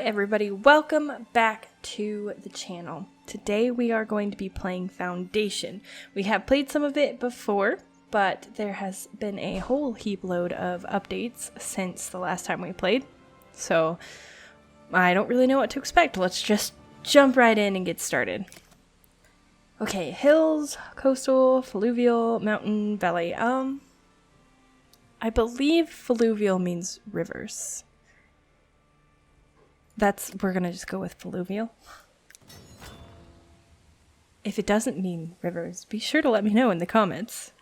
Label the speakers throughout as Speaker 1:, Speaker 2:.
Speaker 1: Alright everybody, welcome back to the channel. Today we are going to be playing Foundation. We have played some of it before, but there has been a whole heap load of updates since the last time we played. So I don't really know what to expect. Let's just jump right in and get started. Okay, hills, coastal, fluvial, mountain, valley. I believe fluvial means rivers. We're gonna just go with fluvial. If it doesn't mean rivers, be sure to let me know in the comments.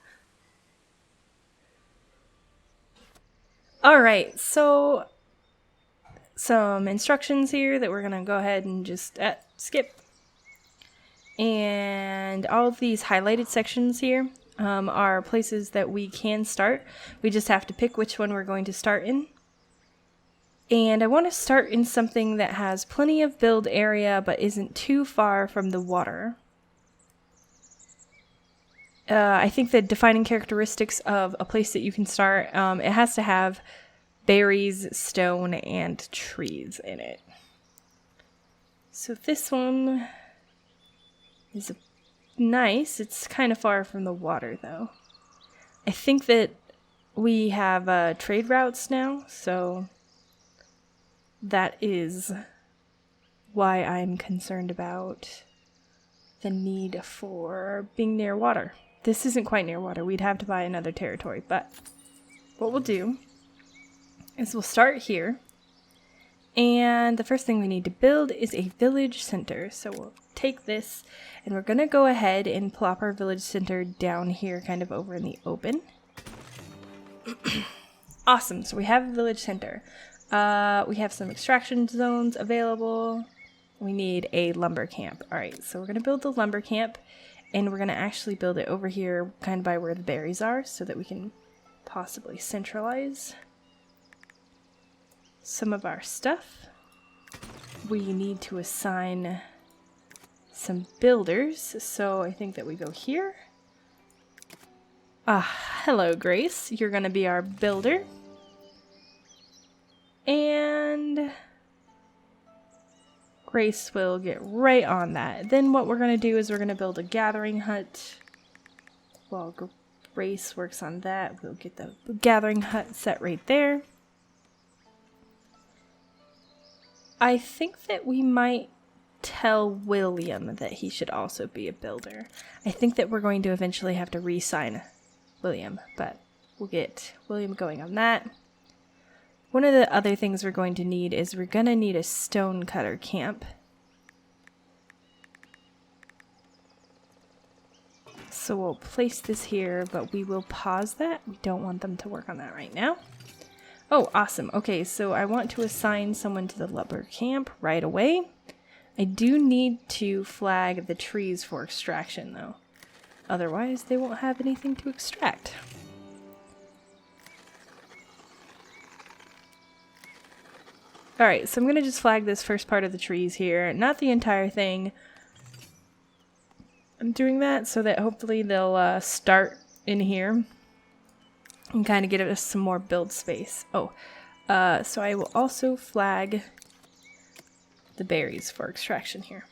Speaker 1: Alright, so some instructions here that we're gonna go ahead and just skip. And all of these highlighted sections here are places that we can start. We just have to pick which one we're going to start in. And I want to start in something that has plenty of build area but isn't too far from the water. I think the defining characteristics of a place that you can start, it has to have berries, stone, and trees in it. So this one is nice. It's kind of far from the water though. I think that we have trade routes now, so that is why I'm concerned about the need for being near water. This isn't quite near water. We'd have to buy another territory, but what we'll do is we'll start here. And the first thing we need to build is a village center. So we'll take this and we're going to go ahead and plop our village center down here kind of over in the open. Awesome. So we have a village center. We have some extraction zones available. We need a lumber camp. Alright, so we're going to build the lumber camp, and we're going to actually build it over here kind of by where the berries are so that we can possibly centralize some of our stuff. We need to assign some builders, so I think that we go here. Hello Grace, you're going to be our builder. And Grace will get right on that. Then what we're going to do is we're going to build a gathering hut. While Grace works on that, we'll get the gathering hut set right there. I think that we might tell William that he should also be a builder. I think that we're going to eventually have to re-sign William, but we'll get William going on that. One of the other things we're going to need is we're going to need a stone cutter camp. So we'll place this here, but we will pause that. We don't want them to work on that right now. Oh, awesome. Okay, so I want to assign someone to the lumber camp right away. I do need to flag the trees for extraction, though. Otherwise, they won't have anything to extract. Alright, so I'm going to just flag this first part of the trees here, not the entire thing. I'm doing that so that hopefully they'll start in here and kind of get us some more build space. Oh, so I will also flag the berries for extraction here.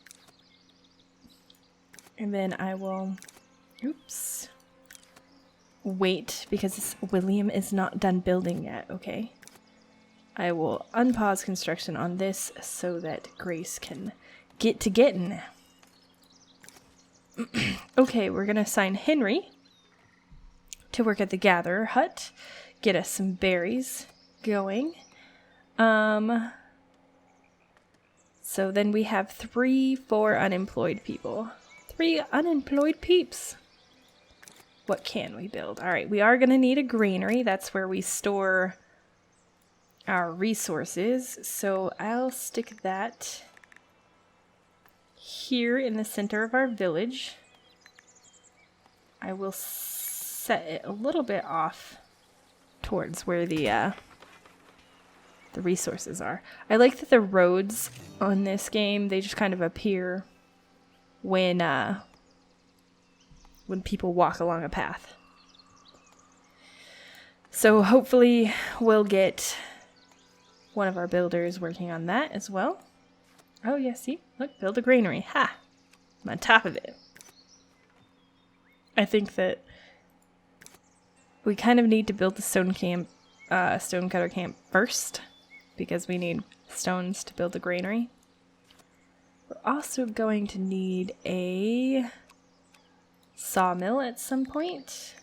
Speaker 1: And then I will, wait because William is not done building yet, okay? I will unpause construction on this so that Grace can get to getting. Okay, we're going to assign Henry to work at the gatherer hut, get us some berries going. So then we have 4 unemployed people. 3 unemployed peeps. What can we build? Alright, we are going to need a granary. That's where we store our resources, so I'll stick that here in the center of our village. I will set it a little bit off towards where the resources are. I like that the roads on this game, they just kind of appear when people walk along a path. So hopefully we'll get one of our builders working on that as well. Oh yeah, see? Look, build a granary. Ha! I'm on top of it. I think that we kind of need to build the stonecutter camp first, because we need stones to build the granary. We're also going to need a sawmill at some point,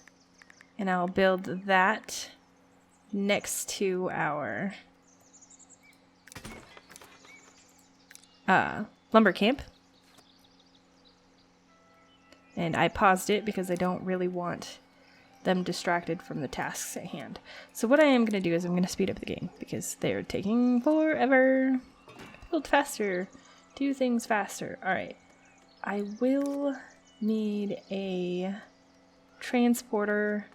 Speaker 1: and I'll build that next to our lumber camp. And I paused it because I don't really want them distracted from the tasks at hand. So what I am going to do is I'm going to speed up the game because they're taking forever. Build faster. Do things faster. Alright. I will need a transporter.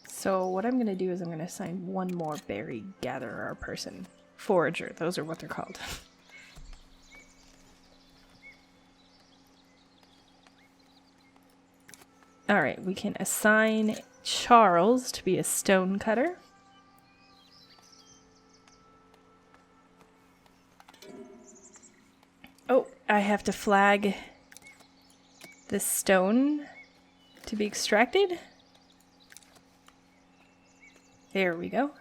Speaker 1: So what I'm going to do is I'm going to assign one more berry gatherer person. Forager. Those are what they're called. Alright, we can assign Charles to be a stone cutter. Oh, I have to flag the stone to be extracted. There we go.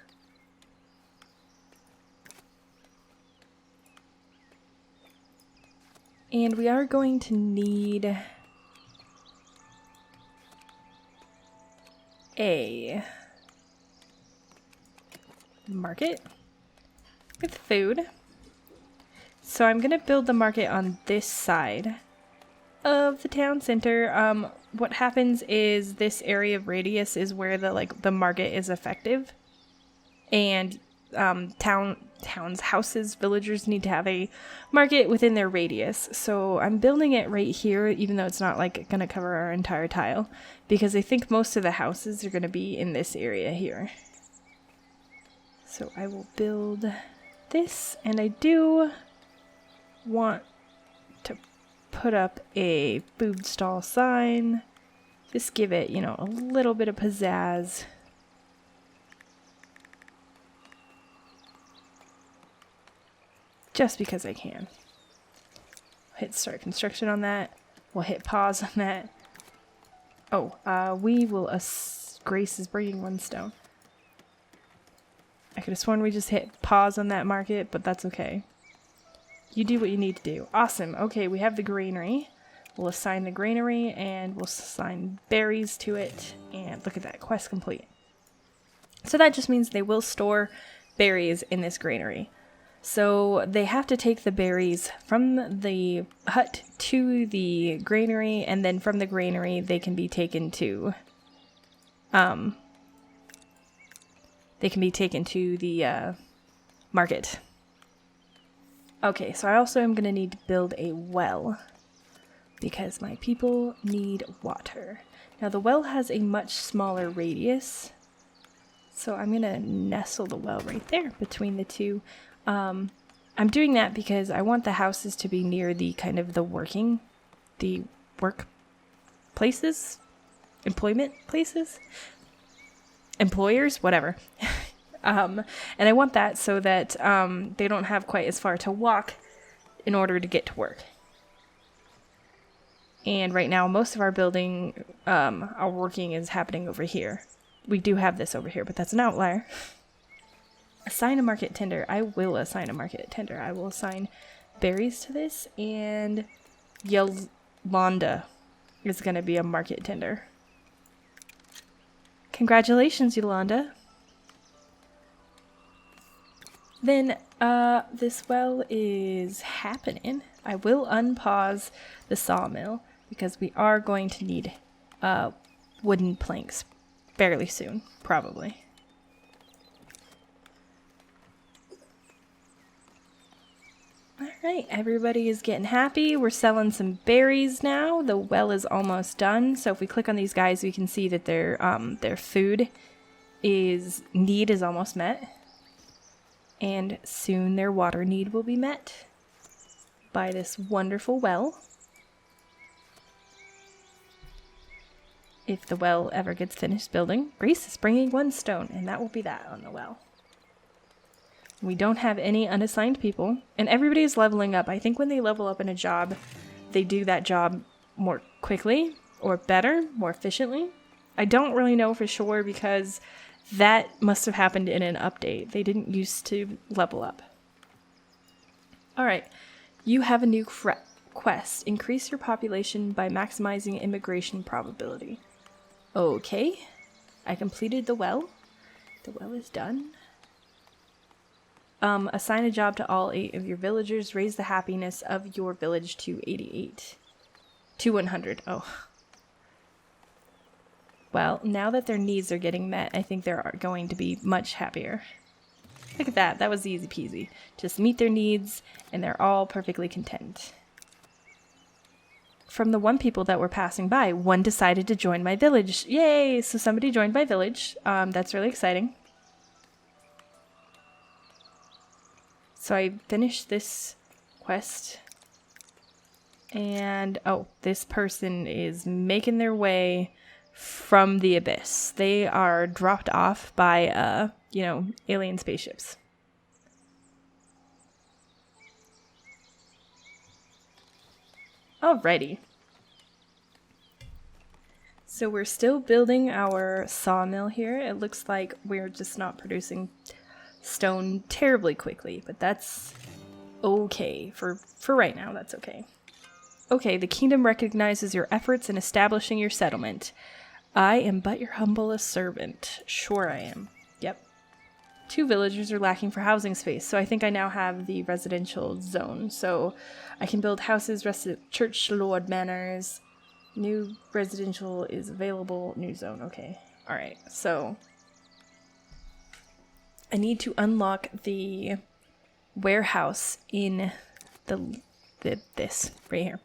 Speaker 1: And we are going to need a market with food. So I'm going to build the market on this side of the town center. What happens is this area of radius is where the market is effective, and towns, houses, villagers need to have a market within their radius. So I'm building it right here, even though it's not like going to cover our entire tile, because I think most of the houses are going to be in this area here. So I will build this, and I do want to put up a food stall sign. Just give it, you know, a little bit of pizzazz. Just because I can. Hit start construction on that. We'll hit pause on that. Oh, we will... Grace is bringing one stone. I could have sworn we just hit pause on that market, but that's okay. You do what you need to do. Awesome. Okay, we have the granary. We'll assign the granary, and we'll assign berries to it. And look at that, quest complete. So that just means they will store berries in this granary. So they have to take the berries from the hut to the granary, and then from the granary they can be taken to the market. Okay, so I also am going to need to build a well because my people need water. Now the well has a much smaller radius, so I'm going to nestle the well right there between the two. I'm doing that because I want the houses to be near the kind of the work places, employment places, employers, whatever. And I want that so that they don't have quite as far to walk in order to get to work. And right now, most of our building, our working is happening over here. We do have this over here, but that's an outlier. Assign a market tender. I will assign a market tender. I will assign berries to this, and Yolanda is going to be a market tender. Congratulations, Yolanda. Then, this well is happening. I will unpause the sawmill because we are going to need wooden planks fairly soon, probably. Alright, everybody is getting happy. We're selling some berries now. The well is almost done. So if we click on these guys, we can see that their food need is almost met. And soon their water need will be met by this wonderful well. if the well ever gets finished building. Grace is bringing 1 stone, and that will be that on the well. We don't have any unassigned people, and everybody is leveling up. I think when they level up in a job, they do that job more quickly or better, more efficiently. I don't really know for sure because that must have happened in an update. They didn't used to level up. All right, you have a new quest. Increase your population by maximizing immigration probability. Okay, I completed the well. The well is done. Assign a job to all 8 of your villagers. Raise the happiness of your village to 88. To 100. Oh. Well, now that their needs are getting met, I think they're going to be much happier. Look at that. That was easy peasy. Just meet their needs, and they're all perfectly content. From the 1 people that were passing by, 1 decided to join my village. Yay! So somebody joined my village. That's really exciting. So I finished this quest. And, oh, this person is making their way from the abyss. They are dropped off by, alien spaceships. Alrighty. So we're still building our sawmill here. It looks like we're just not producing stone terribly quickly, but that's okay. For right now, that's okay. Okay, the kingdom recognizes your efforts in establishing your settlement. I am but your humblest servant. Sure I am. Yep. 2 villagers are lacking for housing space, so I think I now have the residential zone. So I can build houses, church, lord, manors. New residential is available. New zone. Okay. Alright, so I need to unlock the warehouse in this right here.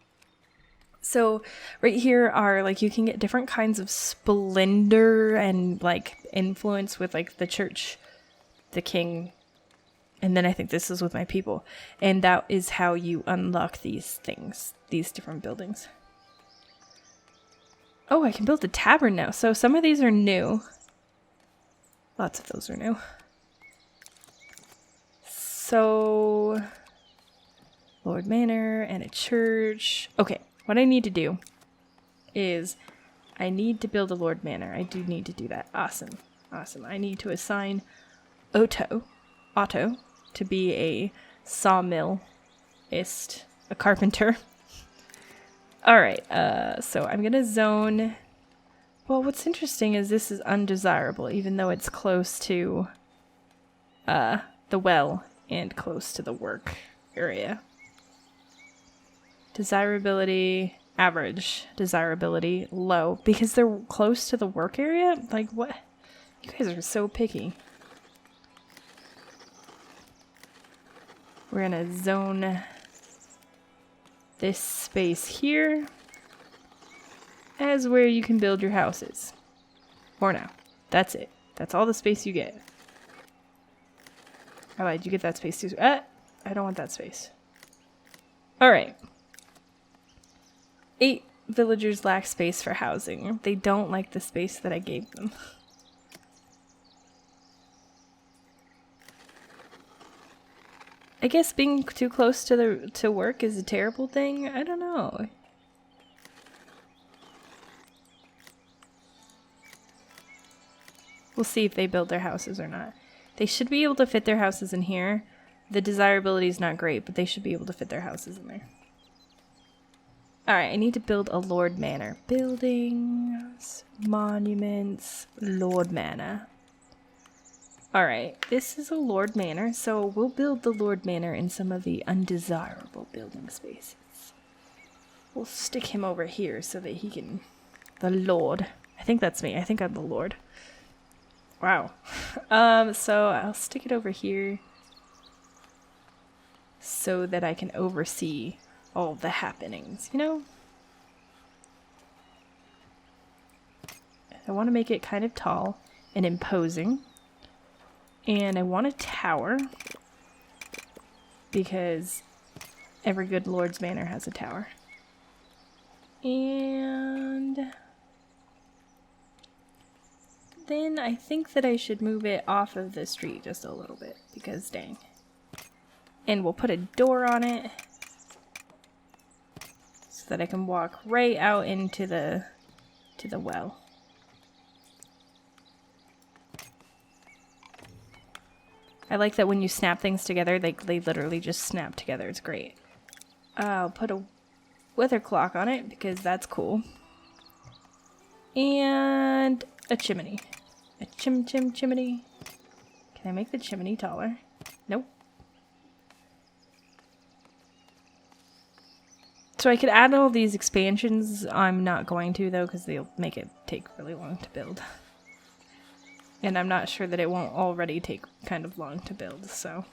Speaker 1: So right here are, like, you can get different kinds of splendor and, like, influence with, like, the church, the king, and then I think this is with my people. And that is how you unlock these things, these different buildings. Oh, I can build a tavern now. So some of these are new. Lots of those are new. So, Lord Manor and a church. Okay. What I need to do is I need to build a Lord Manor. I do need to do that. Awesome. Awesome. I need to assign Otto to be a sawmillist, a carpenter. Alright, so I'm going to zone... Well, what's interesting is this is undesirable, even though it's close to the well and close to the work area. Desirability, average. Desirability, low. Because they're close to the work area? Like, what? You guys are so picky. We're gonna zone this space here as where you can build your houses. For now. That's it. That's all the space you get. Oh, wait, you get that space too. I don't want that space. Alright. 8 villagers lack space for housing. They don't like the space that I gave them. I guess being too close to work is a terrible thing. I don't know. We'll see if they build their houses or not. They should be able to fit their houses in here. The desirability is not great, but they should be able to fit their houses in there. Alright, I need to build a Lord Manor. Buildings, monuments, Lord Manor. Alright, this is a Lord Manor, so we'll build the Lord Manor in some of the undesirable building spaces. We'll stick him over here so that he can... The Lord. I think that's me. I think I'm the Lord. Wow. So I'll stick it over here so that I can oversee all the happenings, you know? I want to make it kind of tall and imposing. And I want a tower because every good Lord's Manor has a tower. And then I think that I should move it off of the street just a little bit, because dang. And we'll put a door on it so that I can walk right out into the well. I like that when you snap things together, they literally just snap together. It's great. I'll put a weather clock on it because that's cool. And a chimney. A chimney. Can I make the chimney taller? Nope. So I could add all these expansions. I'm not going to though, because they'll make it take really long to build. And I'm not sure that it won't already take kind of long to build, so.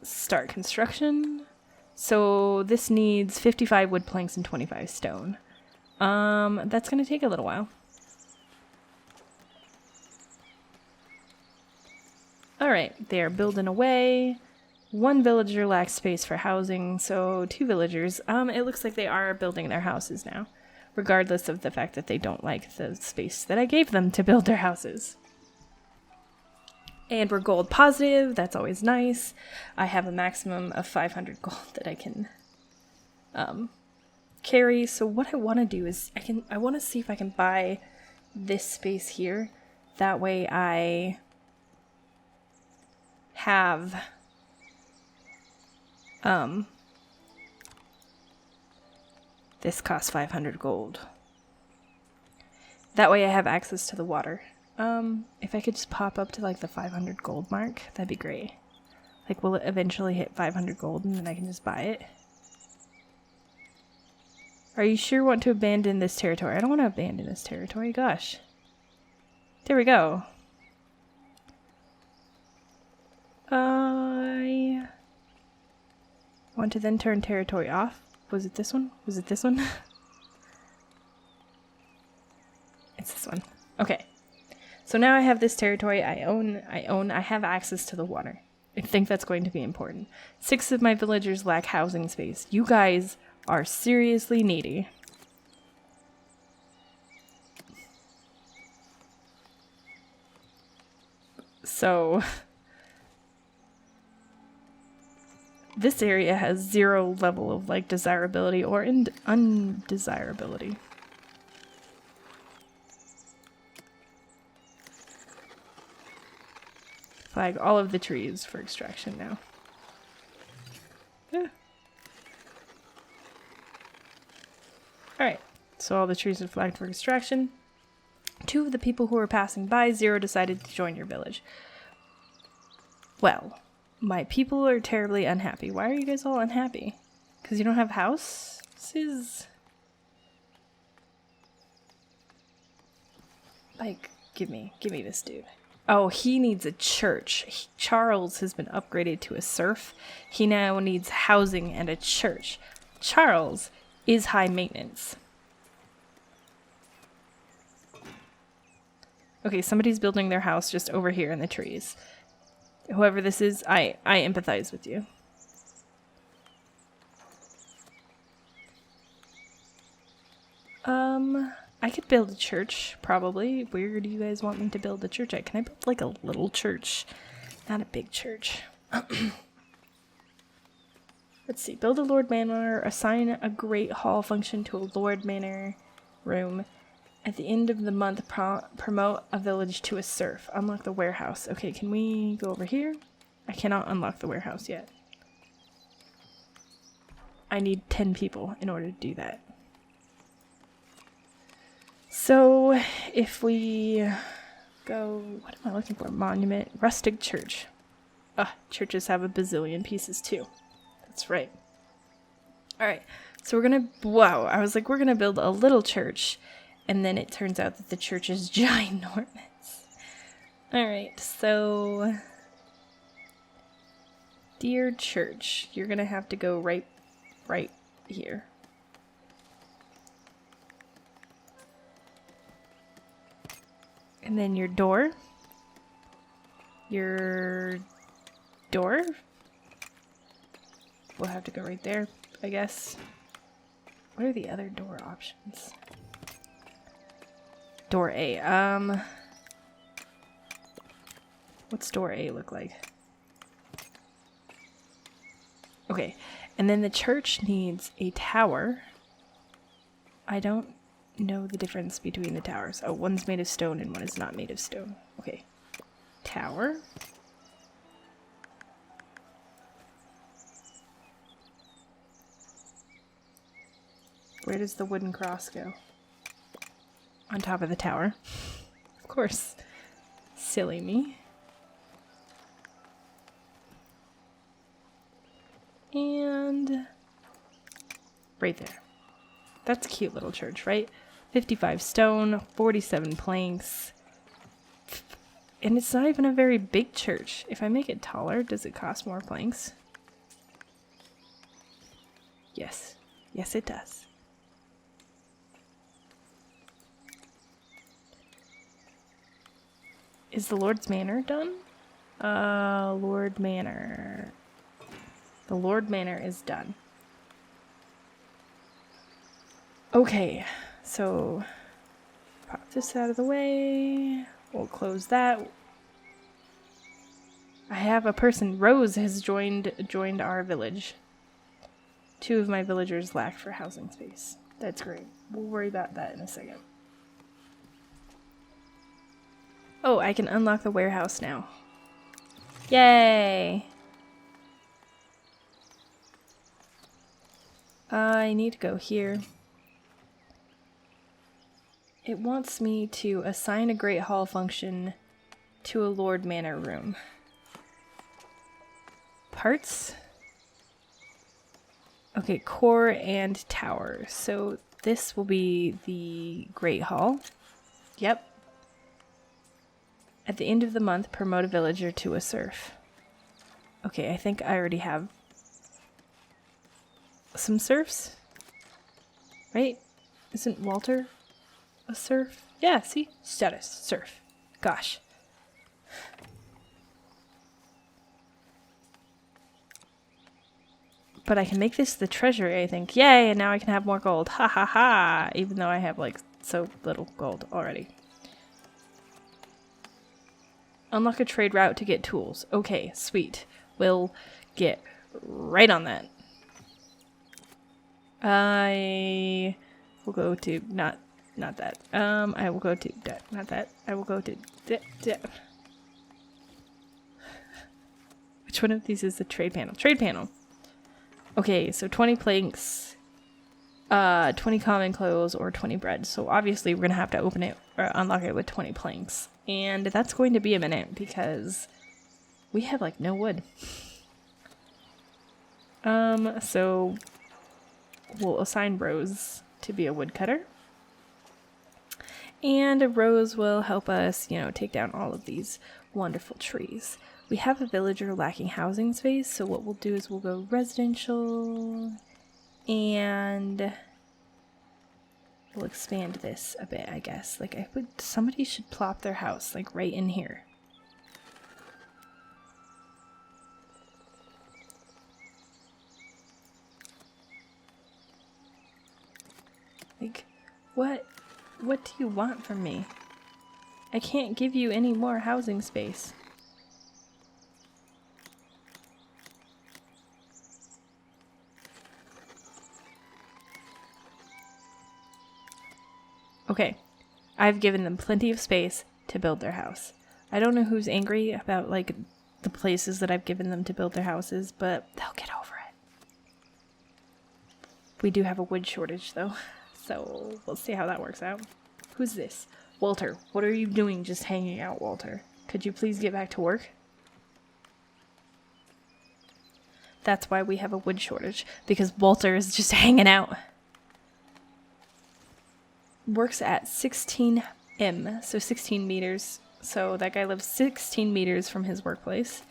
Speaker 1: Start construction. So this needs 55 wood planks and 25 stone. That's gonna take a little while. Alright, they are building away. One villager lacks space for housing, so 2 villagers. It looks like they are building their houses now, regardless of the fact that they don't like the space that I gave them to build their houses. And we're gold positive, that's always nice. I have a maximum of 500 gold that I can carry. So what I want to do is I want to see if I can buy this space here. That way I have this costs 500 gold. That way I have access to the water. If I could just pop up to like the 500 gold mark, that'd be great. Like, will it eventually hit 500 gold and then I can just buy it? Are you sure you want to abandon this territory? I don't want to abandon this territory, gosh. There we go. I want to then turn territory off. Was it this one? Was it this one? It's this one. Okay. So now I have this territory I own, I have access to the water. I think that's going to be important. 6 of my villagers lack housing space. You guys are seriously needy. So this area has 0 level of like desirability or undesirability. Flag all of the trees for extraction now. Yeah. Alright, so all the trees are flagged for extraction. 2 of the people who were passing by, 0 decided to join your village. Well, my people are terribly unhappy. Why are you guys all unhappy? Because you don't have houses? Like, give me this dude. Oh, he needs a church. Charles has been upgraded to a serf. He now needs housing and a church. Charles is high maintenance. Okay, somebody's building their house just over here in the trees. Whoever this is, I empathize with you. I could build a church, probably. Where do you guys want me to build a church at? Can I build like a little church? Not a big church. Let's see. Build a Lord Manor. Assign a Great Hall function to a Lord Manor room. At the end of the month, promote a village to a serf. Unlock the warehouse. Okay, can we go over here? I cannot unlock the warehouse yet. I need 10 people in order to do that. So, if we go... What am I looking for? Monument. Rustic church. Churches have a bazillion pieces too. That's right. Alright, so we're gonna... Wow, I was like, we're gonna build a little church. And then it turns out that the church is ginormous. Alright, so... Dear church, you're gonna have to go right here. And then your door. Your door? We'll have to go right there, I guess. What are the other door options? Door A. What's door A look like? Okay, and then the church needs a tower. I don't know the difference between the towers. Oh, one's made of stone and one is not made of stone. Okay. Tower. Where does the wooden cross go? On top of the tower. Of course. Silly me. And right there. That's a cute little church, right? 55 stone, 47 planks. And it's not even a very big church. If I make it taller, does it cost more planks? Yes. Yes, it does. Is the Lord's Manor done? Lord Manor. The Lord Manor is done. Okay, so pop this out of the way. We'll close that. I have a person. Rose has joined our village. 2 of my villagers lack for housing space. That's great. We'll worry about that in a second. Oh, I can unlock the warehouse now. Yay! I need to go here. It wants me to assign a Great Hall function to a Lord Manor room. Parts? Okay, core and tower. So this will be the Great Hall. Yep. At the end of the month, promote a villager to a serf. Okay, I think I already have some serfs. Right? Isn't Walter a serf? Yeah, see? Status, serf. Gosh. But I can make this the treasury, I think. Yay, and now I can have more gold. Ha ha ha! Even though I have, like, so little gold already. Unlock a trade route to get tools. Okay, sweet. We'll get right on that. I will go to not that. I will go to that. Not that. I will go to that. Which one of these is the trade panel? Trade panel. Okay, so 20 planks, 20 common clothes, or 20 bread. So obviously we're gonna have to open it or unlock it with 20 planks. And that's going to be a minute because we have like no wood. So we'll assign Rose to be a woodcutter. And Rose will help us, you know, take down all of these wonderful trees. We have a villager lacking housing space, so what we'll do is we'll go residential and we'll expand this a bit, I guess. Like somebody should plop their house like right in here. Like, what do you want from me? I can't give you any more housing space. Okay, I've given them plenty of space to build their house. I don't know who's angry about, like, the places that I've given them to build their houses, but they'll get over it. We do have a wood shortage, though, so we'll see how that works out. Who's this? Walter, what are you doing just hanging out, Walter? Could you please get back to work? That's why we have a wood shortage, because Walter is just hanging out. Works at 16 m, so 16 meters. So that guy lives 16 meters from his workplace.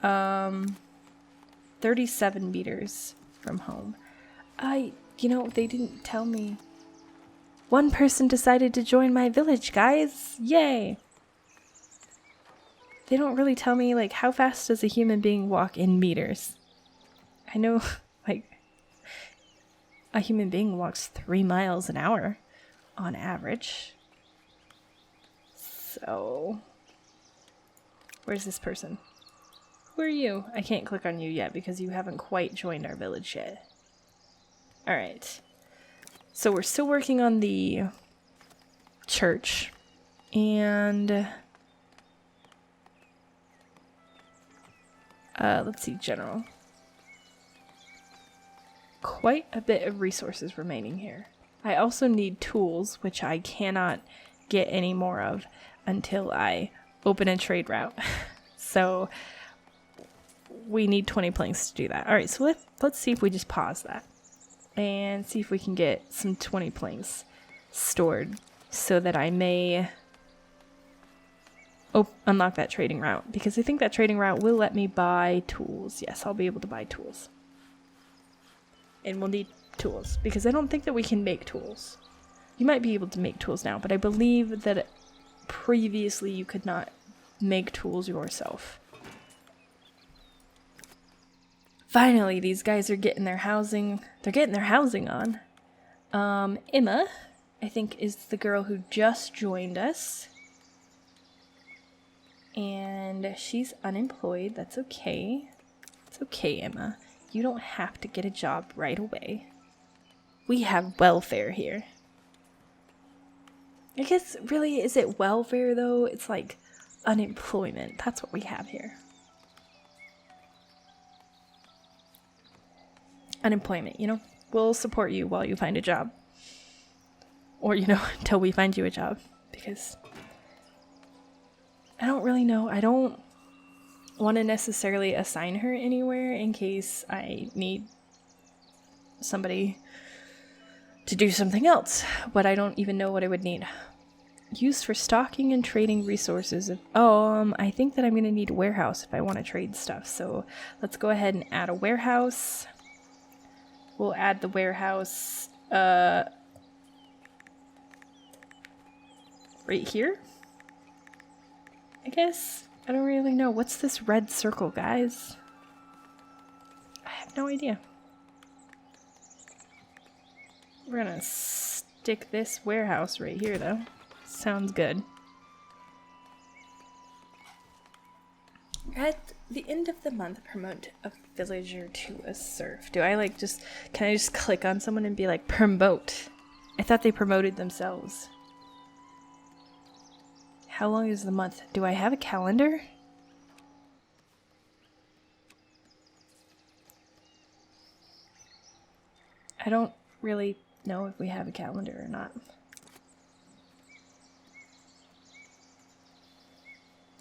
Speaker 1: 37 meters from home. You know, they didn't tell me. One person decided to join my village, guys. Yay! They don't really tell me, like, how fast does a human being walk in meters? I know, like, a human being walks 3 miles an hour. On average. So, where's this person? Who are you? I can't click on you yet because you haven't quite joined our village yet. Alright. So we're still working on the church. And let's see, general. Quite a bit of resources remaining here. I also need tools, which I cannot get any more of until I open a trade route. So we need 20 planks to do that. Alright, so let's see if we just pause that and see if we can get some 20 planks stored so that I may unlock that trading route, because I think that trading route will let me buy tools. Yes, I'll be able to buy tools. And we'll need tools, because I don't think that we can make tools. You might be able to make tools now, but I believe that previously you could not make tools yourself. Finally, these guys are getting their housing. They're getting their housing on. Emma, I think, is the girl who just joined us. And she's unemployed. That's okay. It's okay, Emma. You don't have to get a job right away. We have welfare here. I guess, really, is it welfare, though? It's like unemployment. That's what we have here. Unemployment, you know? We'll support you while you find a job. Or, you know, until we find you a job. Because I don't really know. I don't want to necessarily assign her anywhere in case I need somebody to do something else, but I don't even know what I would need. Used for stocking and trading resources. I think that I'm going to need a warehouse if I want to trade stuff. So let's go ahead and add a warehouse. We'll add the warehouse right here, I guess. I don't really know. What's this red circle, guys? I have no idea. We're gonna stick this warehouse right here, though. Sounds good. At the end of the month, promote a villager to a serf. Can I just click on someone and be like, promote? I thought they promoted themselves. How long is the month? Do I have a calendar? I don't really know if we have a calendar or not.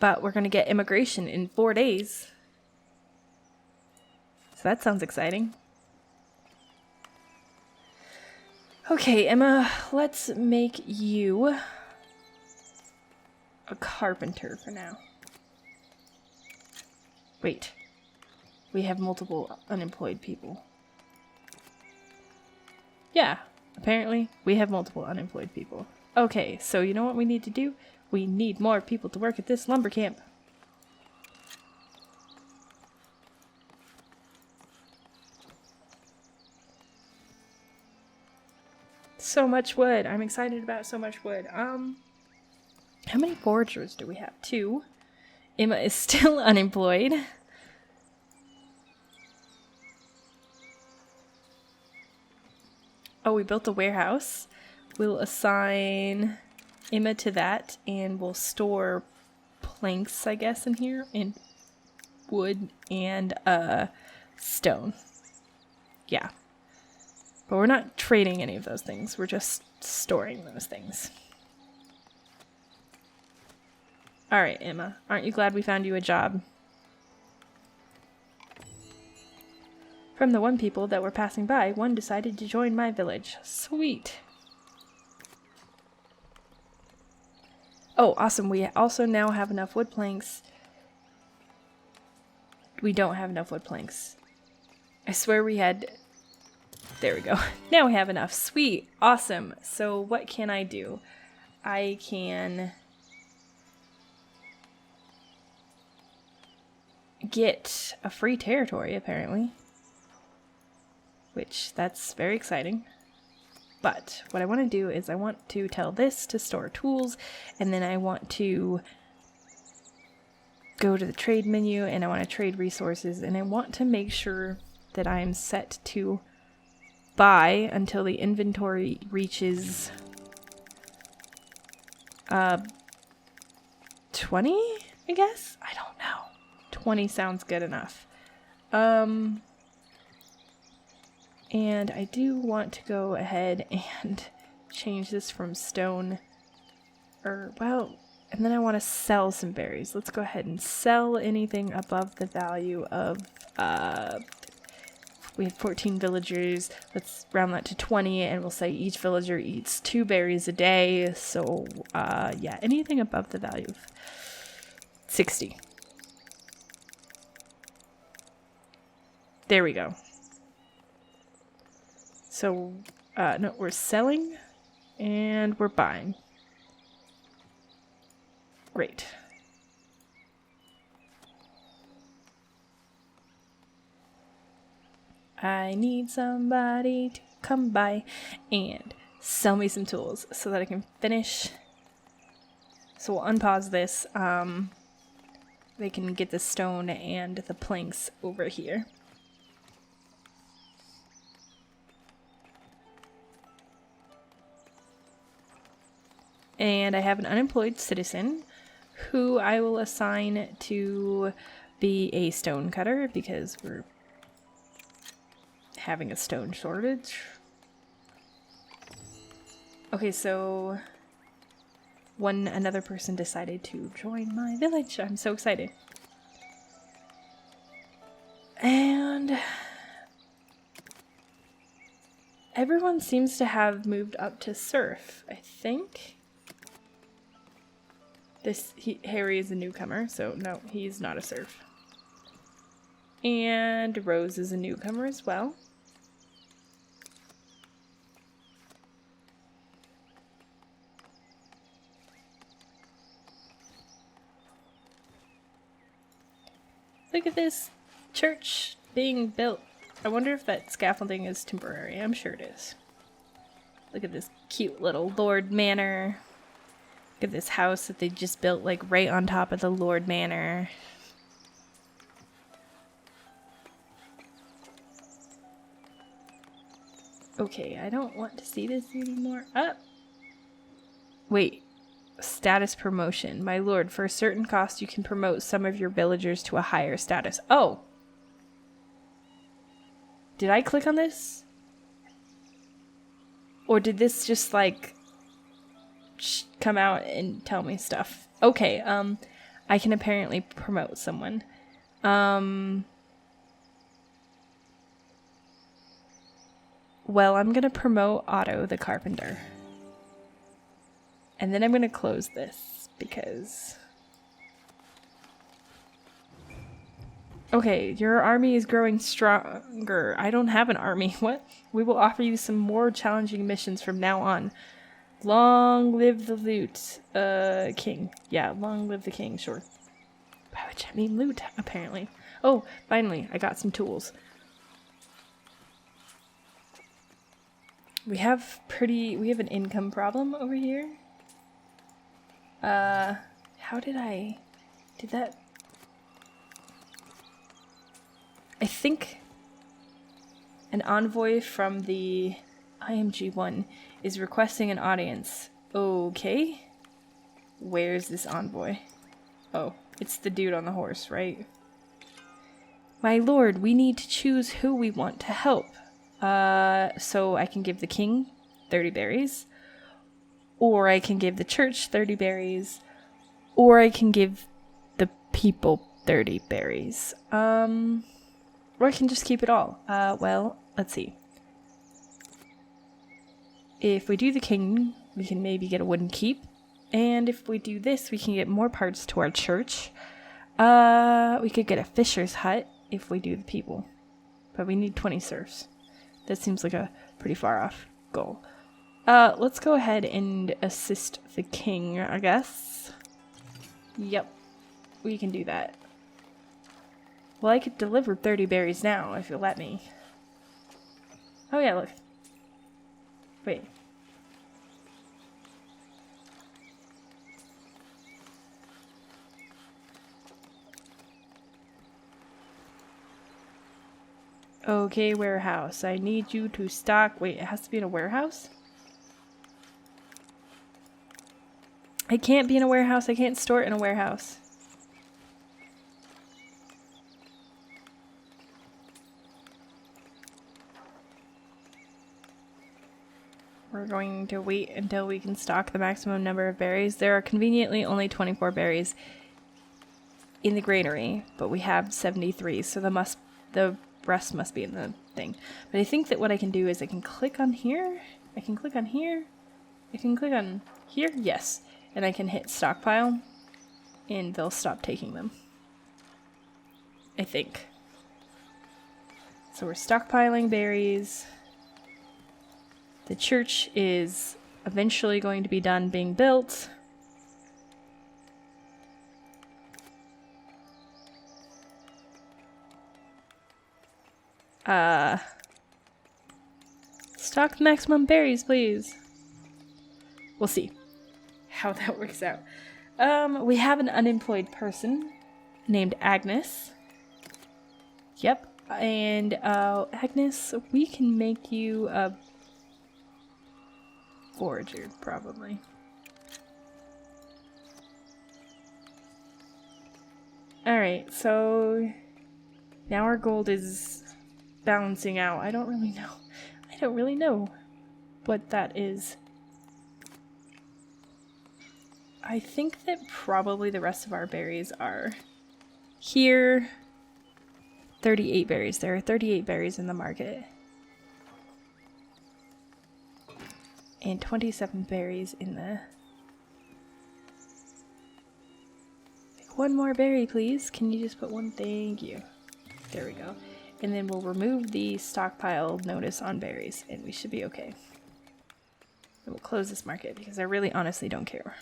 Speaker 1: But we're going to get immigration in 4 days. So that sounds exciting. Okay, Emma, let's make you a carpenter for now. Wait. We have multiple unemployed people. Yeah, apparently we have multiple unemployed people. Okay, so you know what we need to do? We need more people to work at this lumber camp. So much wood. I'm excited about so much wood. How many foragers do we have? 2. Emma is still unemployed. Oh, we built a warehouse. We'll assign Emma to that, and we'll store planks, I guess, in here, and wood and stone. Yeah. But we're not trading any of those things. We're just storing those things. Alright, Emma. Aren't you glad we found you a job? From the one people that were passing by, one decided to join my village. Sweet. Oh, awesome. We also now have enough wood planks. We don't have enough wood planks. I swear we had... There we go. Now we have enough. Sweet. Awesome. So what can I do? I can get a free territory, apparently. Which, that's very exciting. But what I want to do is I want to tell this to store tools, and then I want to go to the trade menu, and I want to trade resources, and I want to make sure that I'm set to buy until the inventory reaches 20, I guess? I don't know. 20 sounds good enough. And I do want to go ahead and change this from stone, and then I want to sell some berries. Let's go ahead and sell anything above the value of, we have 14 villagers. Let's round that to 20, and we'll say each villager eats 2 berries a day. So, yeah, anything above the value of 60. There we go. So, no, we're selling and we're buying. Great. I need somebody to come by and sell me some tools so that I can finish. So we'll unpause this. They can get the stone and the planks over here. And I have an unemployed citizen who I will assign to be a stone cutter because we're having a stone shortage. Okay, so another person decided to join my village. I'm so excited. And everyone seems to have moved up to serf, I think. Harry is a newcomer, so no, he's not a serf. And Rose is a newcomer as well. Look at this church being built. I wonder if that scaffolding is temporary. I'm sure it is. Look at this cute little Lord Manor. Look at this house that they just built like right on top of the Lord Manor. Okay, I don't want to see this anymore. Wait. Status promotion. My lord, for a certain cost you can promote some of your villagers to a higher status. Oh! Did I click on this? Or did this just like come out and tell me stuff? Okay, I can apparently promote someone. Well, I'm gonna promote Otto the carpenter. And then I'm going to close this because... Okay, your army is growing stronger. I don't have an army. What? We will offer you some more challenging missions from now on. Long live the loot, king. Yeah, long live the king, sure. Which I mean loot, apparently. Oh, finally, I got some tools. We have an income problem over here. How did that? I think an envoy from the IMG1 is requesting an audience. Okay. Where's this envoy? Oh, it's the dude on the horse, right? My lord, we need to choose who we want to help. So I can give the king 30 berries. Or I can give the church 30 berries. Or I can give the people 30 berries. Or I can just keep it all. Well, let's see. If we do the king, we can maybe get a wooden keep. And if we do this, we can get more parts to our church. We could get a fisher's hut if we do the people. But we need 20 serfs. That seems like a pretty far off goal. Let's go ahead and assist the king, I guess. Yep, we can do that. Well, I could deliver 30 berries now if you'll let me. Oh yeah, look. Wait. Okay, warehouse. I need you to stock... Wait, it has to be in a warehouse? It can't be in a warehouse. I can't store it in a warehouse. We're going to wait until we can stock the maximum number of berries. There are conveniently only 24 berries in the granary, but we have 73, so the rest must be in the thing. But I think that what I can do is I can click on here, I can click on here, I can click on here, yes, and I can hit stockpile, and they'll stop taking them. I think. So we're stockpiling berries. The church is eventually going to be done being built. Stock maximum berries, please. We'll see how that works out. We have an unemployed person named Agnes. Yep. And, Agnes, we can make you a forager, probably. Alright, so now our gold is balancing out. I don't really know what that is. I think that probably the rest of our berries are here. 38 berries. There are 38 berries in the market. And 27 berries in the... One more berry, please. Can you just put one? Thank you. There we go. And then we'll remove the stockpile notice on berries, and we should be okay. And we'll close this market, because I really honestly don't care.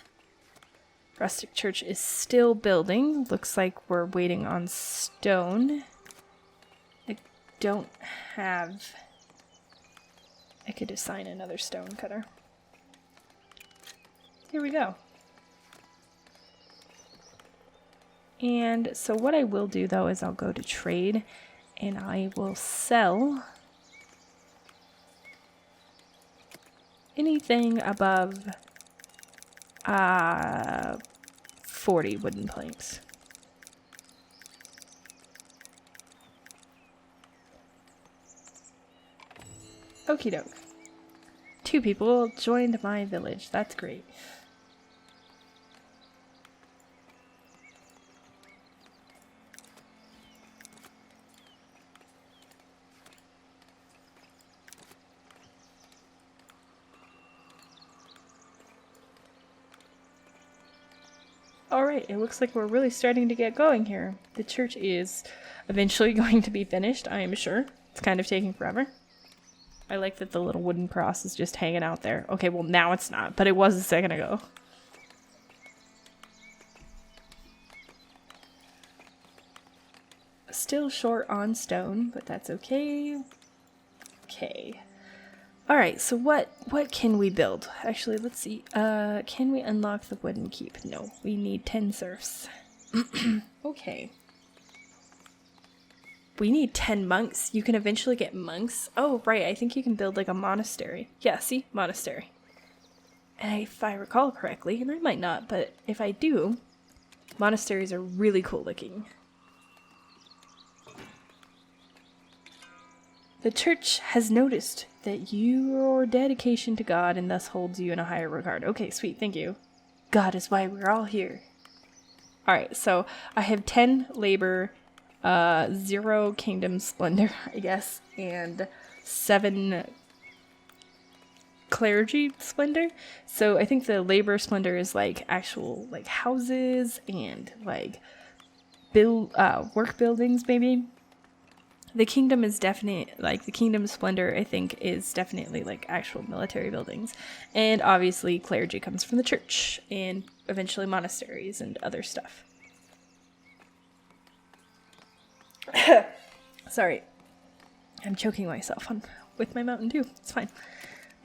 Speaker 1: Rustic Church is still building. Looks like we're waiting on stone. I don't have... I could assign another stone cutter. Here we go. And so what I will do though is I'll go to trade and I will sell anything above 40 wooden planks. Okie doke. 2 people joined my village. That's great. Alright, it looks like we're really starting to get going here. The church is eventually going to be finished, I am sure. It's kind of taking forever. I like that the little wooden cross is just hanging out there. Okay, well now it's not, but it was a second ago. Still short on stone, but that's okay. Okay. Alright, so what can we build? Actually, let's see. Can we unlock the wooden keep? No, we need 10 serfs. Okay. We need 10 monks. You can eventually get monks. Oh, right. I think you can build like a monastery. Yeah, see? Monastery. And if I recall correctly, and I might not, but if I do, monasteries are really cool looking. The church has noticed that your dedication to God and thus holds you in a higher regard. Okay, sweet. Thank you. God is why we're all here. Alright, so I have 10 labor... 0 kingdom splendor, I guess, and 7 clergy splendor. So I think the labor splendor is like actual like houses and like work buildings maybe. The kingdom is definitely like the kingdom splendor I think is definitely like actual military buildings. And obviously clergy comes from the church and eventually monasteries and other stuff. Sorry, I'm choking myself with my Mountain Dew. It's fine.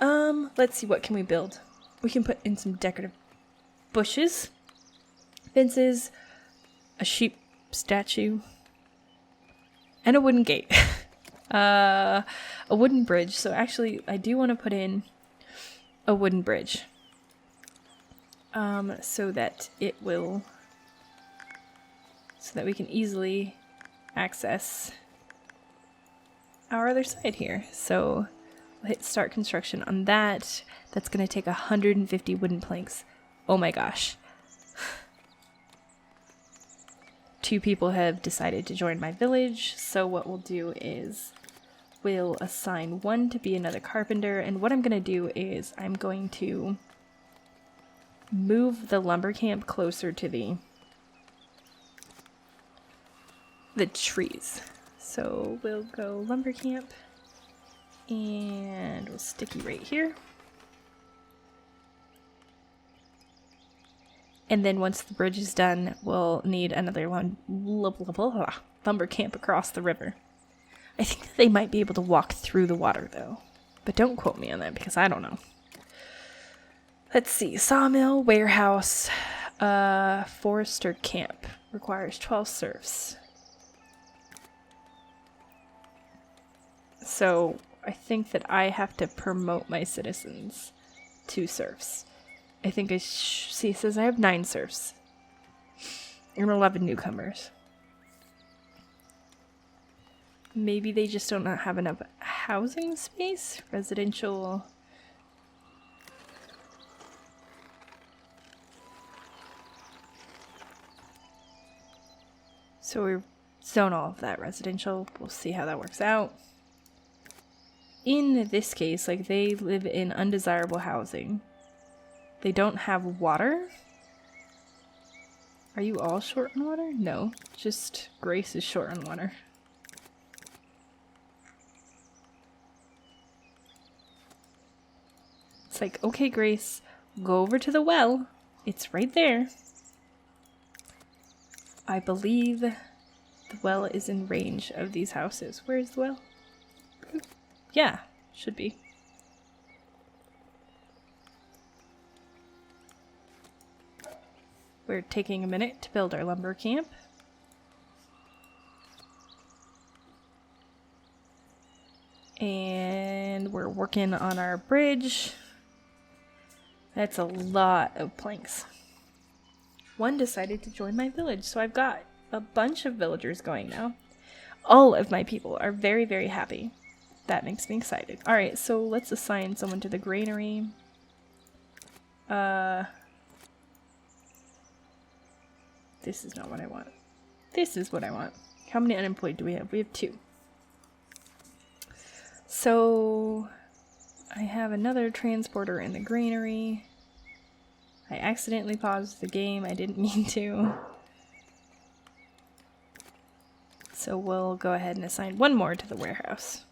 Speaker 1: Let's see, what can we build? We can put in some decorative bushes, fences, a sheep statue, and a wooden gate. A wooden bridge. So actually, I do want to put in a wooden bridge. So that we can easily access our other side here. So we'll hit start construction on that. That's going to take 150 wooden planks. Oh my gosh. 2 people have decided to join my village. So what we'll do is we'll assign 1 to be another carpenter. And what I'm going to do is I'm going to move the lumber camp closer to the trees. So we'll go lumber camp and we'll stick you right here. And then once the bridge is done, we'll need another lumber camp across the river. I think that they might be able to walk through the water though, but don't quote me on that because I don't know. Let's see, sawmill, warehouse, forester camp requires 12 serfs. So I think that I have to promote my citizens to serfs. I think see, it says I have 9 serfs and 11 newcomers. Maybe they just don't have enough housing space, residential. So we zone all of that residential. We'll see how that works out. In this case, like, they live in undesirable housing. They don't have water. Are you all short on water? No, just Grace is short on water. It's like, okay, Grace, go over to the well. It's right there. I believe the well is in range of these houses. Where is the well? Yeah, should be. We're taking a minute to build our lumber camp. And we're working on our bridge. That's a lot of planks. 1 decided to join my village, so I've got a bunch of villagers going now. All of my people are very, very happy. That makes me excited. Alright, so let's assign someone to the granary. This is not what I want. This is what I want. How many unemployed do we have? We have 2. So I have another transporter in the granary. I accidentally paused the game. I didn't mean to. So we'll go ahead and assign 1 more to the warehouse.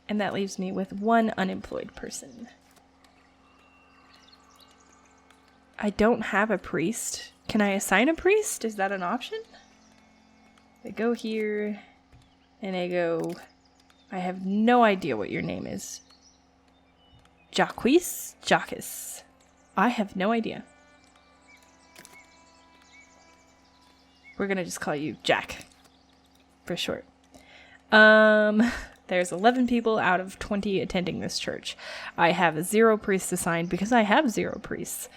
Speaker 1: And that leaves me with 1 unemployed person. I don't have a priest. Can I assign a priest? Is that an option? I go here and I go, I have no idea what your name is. Jacques? I have no idea. We're gonna just call you Jack for short. There's 11 people out of 20 attending this church. I have 0 priests assigned because I have 0 priests.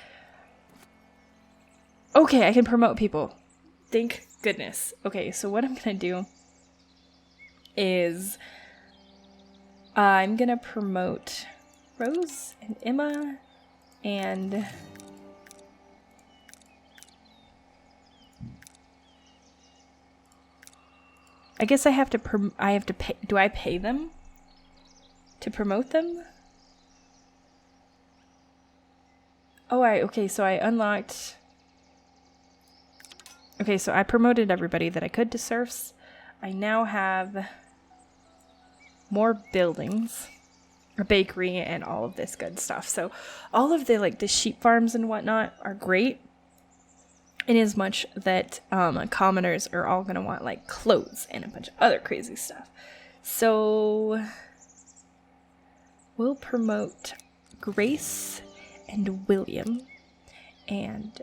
Speaker 1: Okay, I can promote people. Thank goodness. Okay, so what I'm gonna do is I'm gonna promote Rose and Emma and I guess I have to pay. Do I pay them to promote them? Oh, okay, so I unlocked. Okay, so I promoted everybody that I could to serfs. I now have more buildings, a bakery, and all of this good stuff. So all of the sheep farms and whatnot are great. In as much that commoners are all going to want like clothes and a bunch of other crazy stuff. So we'll promote Grace and William and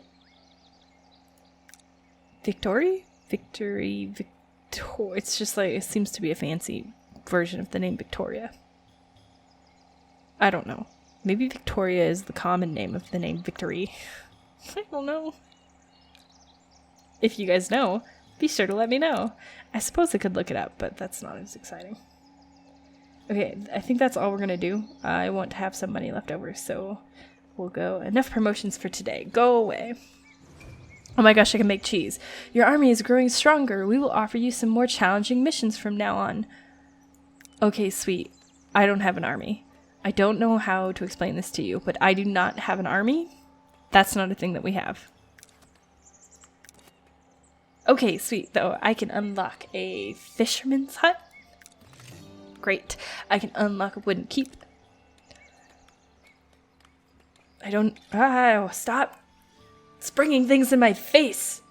Speaker 1: Victory. It's just like, it seems to be a fancy version of the name Victoria. I don't know. Maybe Victoria is the common name of the name Victory. I don't know. If you guys know, be sure to let me know. I suppose I could look it up, but that's not as exciting. Okay, I think that's all we're gonna do. I want to have some money left over, so we'll go. Enough promotions for today. Go away. Oh my gosh, I can make cheese. Your army is growing stronger. We will offer you some more challenging missions from now on. Okay, sweet. I don't have an army. I don't know how to explain this to you, but I do not have an army. That's not a thing that we have. Okay, sweet, though. I can unlock a fisherman's hut. Great. I can unlock a wooden keep. I don't... Oh, stop springing things in my face.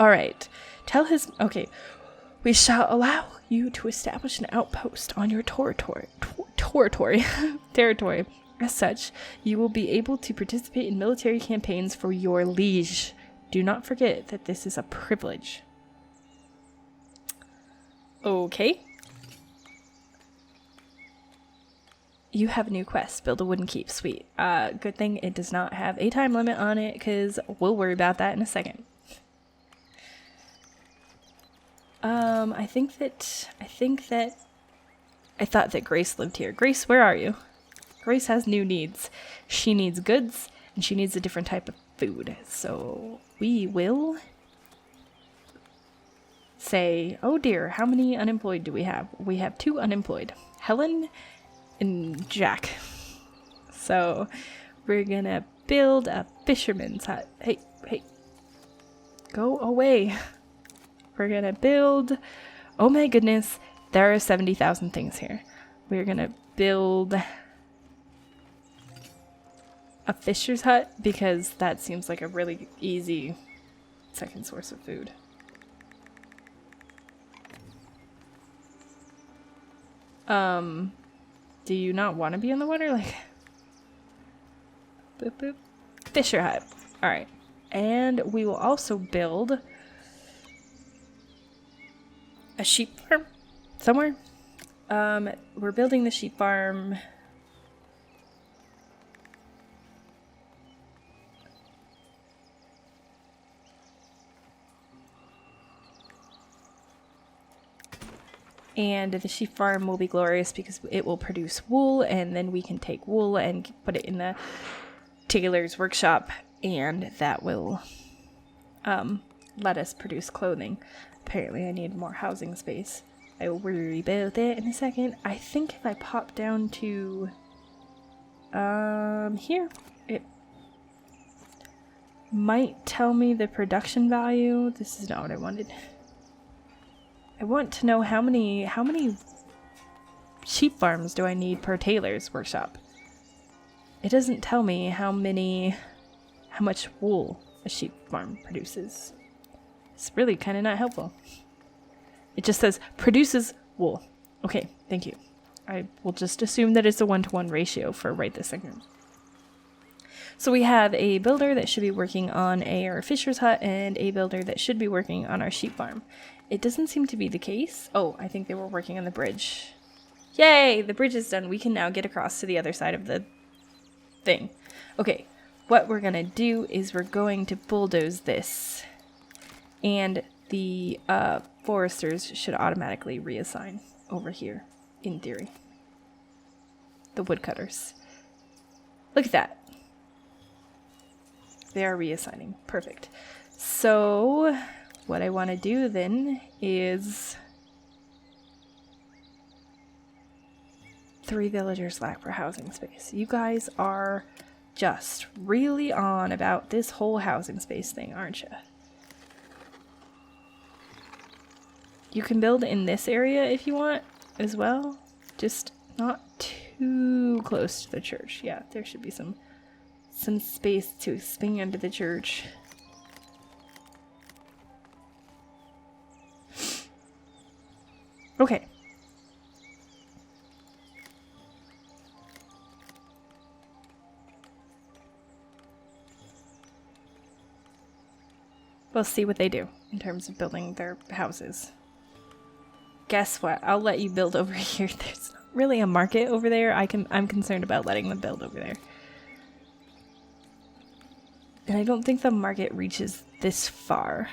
Speaker 1: Alright. Tell his... Okay. We shall allow you to establish an outpost on your territory. As such, you will be able to participate in military campaigns for your liege. Do not forget that this is a privilege. Okay. You have a new quest. Build a wooden keep. Sweet. Good thing it does not have a time limit on it, because we'll worry about that in a second. I thought that Grace lived here. Grace, where are you? Grace has new needs. She needs goods, and she needs a different type of food. So we will say, oh dear, how many unemployed do we have? We have 2 unemployed. Helen and Jack. So we're gonna build a fisherman's hut. Hey, hey. Go away. We're gonna build... Oh my goodness, there are 70,000 things here. We're gonna build a fisher's hut because that seems like a really easy second source of food. Do you not want to be in the water? Like, boop, boop. Fisher hut. Alright. And we will also build a sheep farm somewhere. We're building the sheep farm. And the sheep farm will be glorious because it will produce wool, and then we can take wool and put it in the tailor's workshop, and that will let us produce clothing. Apparently I need more housing space. I will worry about that in a second. I think if I pop down to here, it might tell me the production value. This is not what I wanted. I want to know how many sheep farms do I need per tailor's workshop. It doesn't tell me how much wool a sheep farm produces. It's really kind of not helpful. It just says produces wool. Okay, thank you. I will just assume that it's a 1-to-1 ratio for right this second. So we have a builder that should be working on our fisher's hut and a builder that should be working on our sheep farm. It doesn't seem to be the case. Oh, I think they were working on the bridge. Yay! The bridge is done. We can now get across to the other side of the thing. Okay, what we're gonna do is we're going to bulldoze this. And the foresters should automatically reassign over here, in theory. The woodcutters. Look at that. They are reassigning. Perfect. So what I want to do then is 3 villagers lack for housing space. You guys are just really on about this whole housing space thing, aren't you? You can build in this area if you want as well. Just not too close to the church. Yeah, there should be some space to expand the church. Okay. We'll see what they do in terms of building their houses. guess what? I'll let you build over here. There's not really a market over there. I'm concerned about letting them build over there. And I don't think the market reaches this far.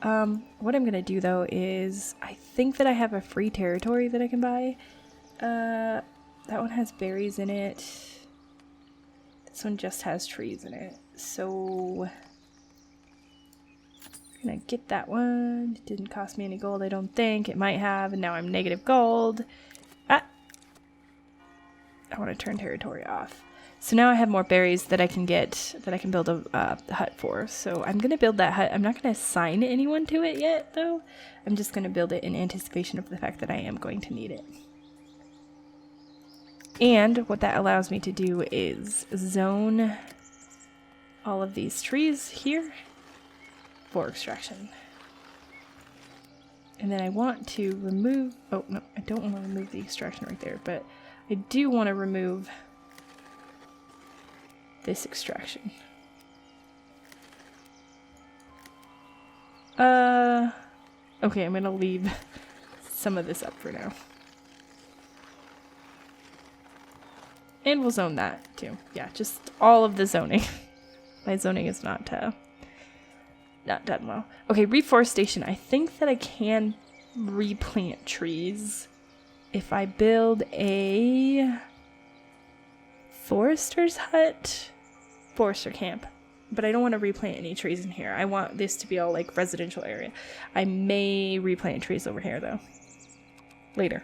Speaker 1: What I'm gonna do though is, I think that I have a free territory that I can buy. That one has berries in it. This one just has trees in it. So I'm gonna get that one. It didn't cost me any gold, I don't think. It might have, and now I'm negative gold. Ah! I want to turn territory off. So now I have more berries that I can get, that I can build a hut for. So I'm going to build that hut. I'm not going to assign anyone to it yet, though. I'm just going to build it in anticipation of the fact that I am going to need it. And what that allows me to do is zone all of these trees here for extraction. And then I want to remove, oh no, I don't want to remove the extraction right there, but I do want to remove this extraction. Okay, I'm gonna leave some of this up for now. And we'll zone that too. Yeah, just all of the zoning. My zoning is not done well. Okay, reforestation. I think that I can replant trees if I build a forester's hut, forester camp, but I don't want to replant any trees in here. I want this to be all like residential area. I may replant trees over here though later.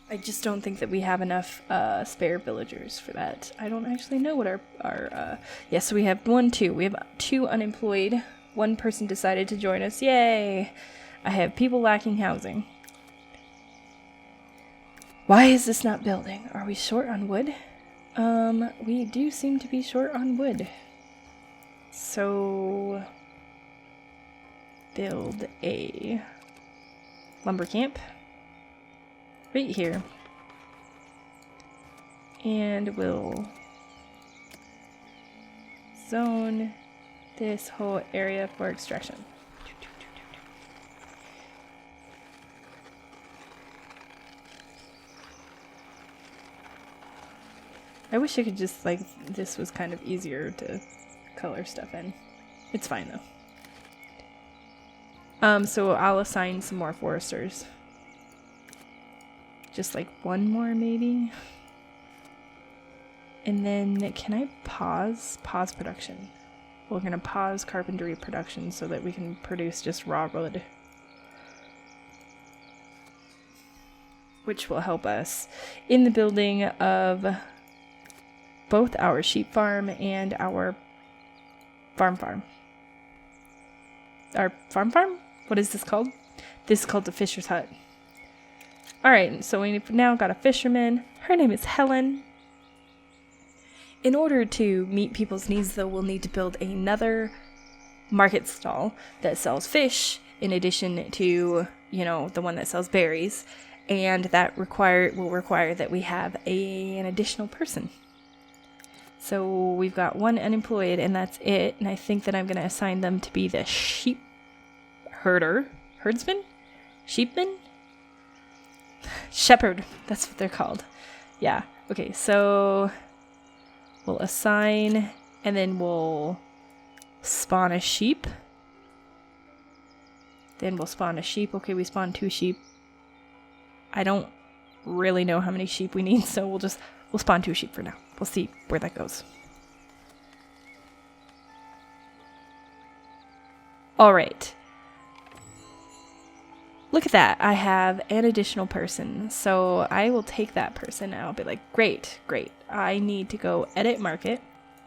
Speaker 1: I just don't think that we have enough spare villagers for that. I don't actually know what our yes, so we have 2. We have 2 unemployed. 1 person decided to join us. Yay! I have people lacking housing. Why is this not building? Are we short on wood? We do seem to be short on wood. So build a lumber camp right here. And we'll zone this whole area for extraction. I wish I could just, like, this was kind of easier to color stuff in. It's fine, though. So I'll assign some more foresters. Just, like, 1 more, maybe? And then, can I pause? Pause production. We're gonna pause carpentry production so that we can produce just raw wood. Which will help us in the building of both our sheep farm and our farm. Our farm? What is this called? This is called the fisher's hut. Alright, so we've now got a fisherman. Her name is Helen. In order to meet people's needs, though, we'll need to build another market stall that sells fish in addition to, you know, the one that sells berries. And that will require that we have an additional person. So we've got 1 unemployed, and that's it. And I think that I'm going to assign them to be the sheep herdsman? Sheepman? Shepherd. That's what they're called. Yeah. Okay, so we'll assign, and then we'll spawn a sheep. Then we'll spawn a sheep. Okay, we spawned 2 sheep. I don't really know how many sheep we need, so we'll spawn 2 sheep for now. We'll see where that goes. All right. Look at that. I have an additional person. So I will take that person and I'll be like, great. I need to go edit market,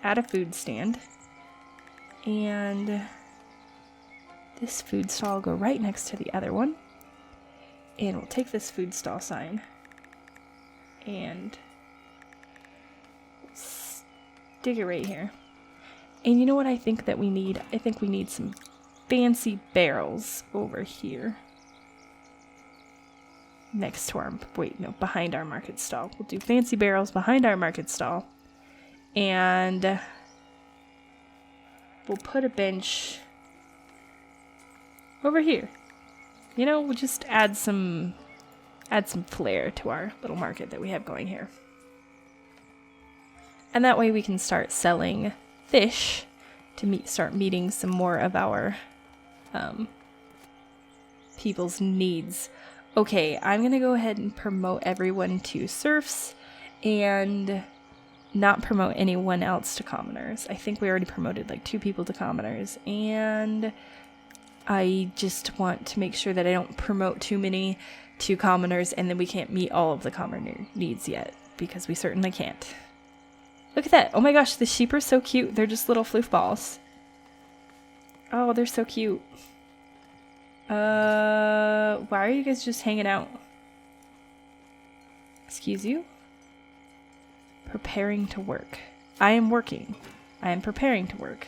Speaker 1: add a food stand, and this food stall will go right next to the other one. And we'll take this food stall sign and stick it right here. And you know what I think that we need? I think we need some fancy barrels over here. Next to our, behind our market stall. We'll do fancy barrels behind our market stall. And we'll put a bench Over here. You know, we'll just add some flair to our little market that we have going here. And that way we can start selling fish to start meeting some more of our people's needs. Okay, I'm gonna go ahead and promote everyone to serfs and not promote anyone else to commoners. I think we already promoted like 2 people to commoners, and I just want to make sure that I don't promote too many to commoners and then we can't meet all of the commoner needs yet, because we certainly can't. Look at that. Oh my gosh, the sheep are so cute. They're just little floof balls. Oh, they're so cute. Why are you guys just hanging out? Excuse you? Preparing to work. I am working. I am preparing to work.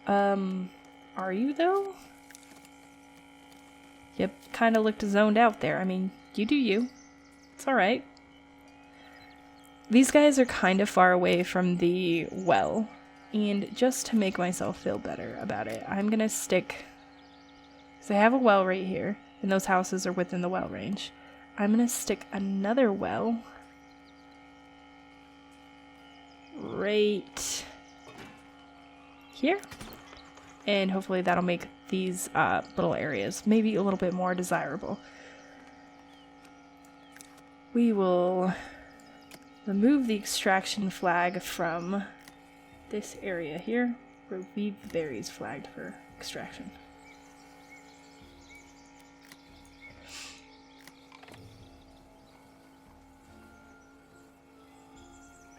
Speaker 1: Are you though? Yep, kind of looked zoned out there. I mean, you do you. It's alright. These guys are kind of far away from the well, and just to make myself feel better about it, I'm gonna stick, because I have a well right here, and those houses are within the well range. I'm gonna stick another well right here, and hopefully that'll make these little areas maybe a little bit more desirable. We will remove the extraction flag from this area here. We'll leave the berries flagged for extraction.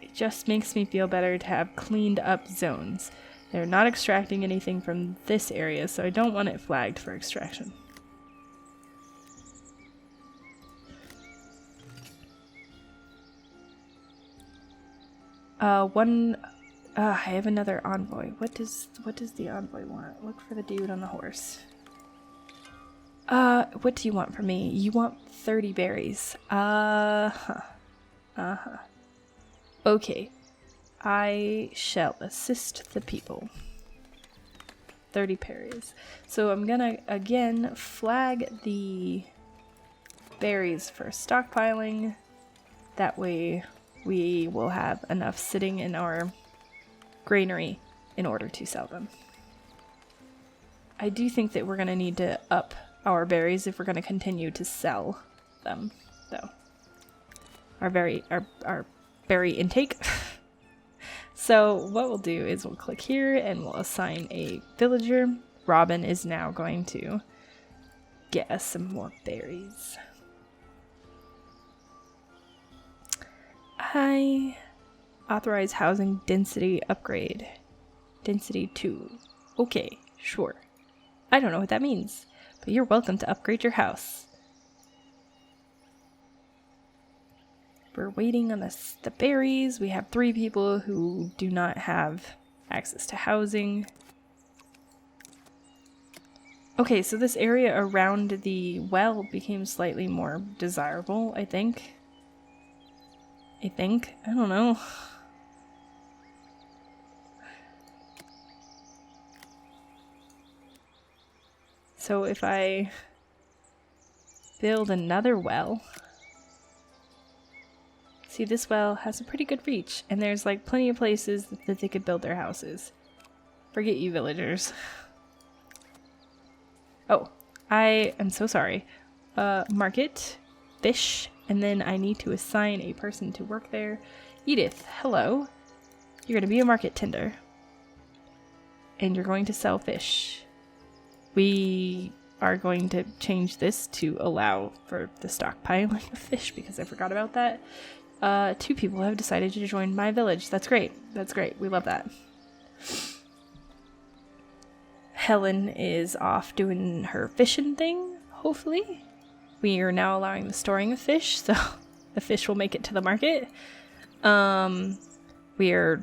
Speaker 1: It just makes me feel better to have cleaned up zones. They're not extracting anything from this area, so I don't want it flagged for extraction. I have another envoy. What does the envoy want? Look for the dude on the horse. What do you want from me? You want 30 berries. Okay. I shall assist the people. 30 berries. So I'm gonna, again, flag the berries for stockpiling. That way we will have enough sitting in our granary in order to sell them. I do think that we're going to need to up our berries if we're going to continue to sell them, though. Our berry intake. So what we'll do is we'll click here and we'll assign a villager. Robin is now going to get us some more berries. I authorize housing density upgrade. Density 2. Okay, sure. I don't know what that means, but you're welcome to upgrade your house. We're waiting on the berries. We have 3 people who do not have access to housing. Okay, so this area around the well became slightly more desirable, I think. I don't know. So if I build another well, see, this well has a pretty good reach, and there's like plenty of places that they could build their houses. Forget you villagers. Oh, I am so sorry. Market, fish, and then I need to assign a person to work there. Edith, hello. You're going to be a market tender. And you're going to sell fish. We are going to change this to allow for the stockpiling of fish because I forgot about that. 2 people have decided to join my village. That's great. That's great. We love that. Helen is off doing her fishing thing, hopefully. We are now allowing the storing of fish, so the fish will make it to the market. We are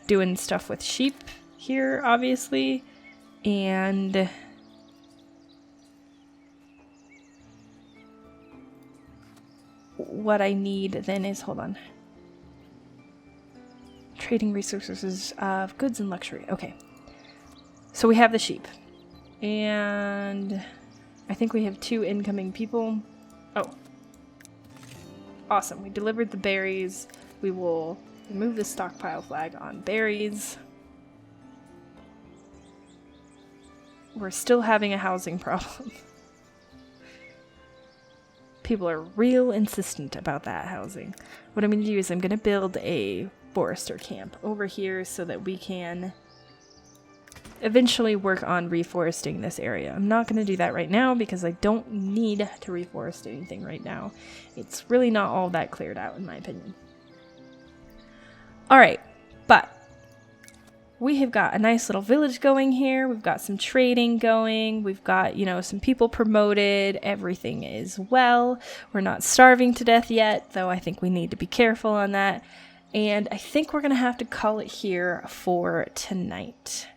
Speaker 1: doing stuff with sheep here, obviously. And what I need then is, hold on. Trading resources of goods and luxury. Okay. So we have the sheep. And I think we have 2 incoming people. Oh. Awesome. We delivered the berries. We will remove the stockpile flag on berries. We're still having a housing problem. People are real insistent about that housing. What I'm going to do is I'm going to build a forester camp over here so that we can eventually work on reforesting this area. I'm not going to do that right now because I don't need to reforest anything right now. It's really not all that cleared out in my opinion. Alright, but we have got a nice little village going here. We've got some trading going. We've got, you know, some people promoted. Everything is well. We're not starving to death yet, though I think we need to be careful on that. And I think we're going to have to call it here for tonight.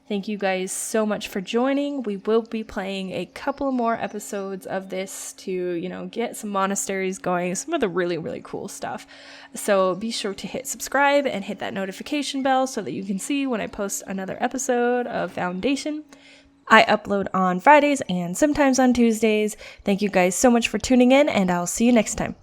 Speaker 1: Thank you guys so much for joining. We will be playing a couple more episodes of this to, you know, get some monasteries going, some of the really, really cool stuff. So be sure to hit subscribe and hit that notification bell so that you can see when I post another episode of Foundation. I upload on Fridays and sometimes on Tuesdays. Thank you guys so much for tuning in, and I'll see you next time.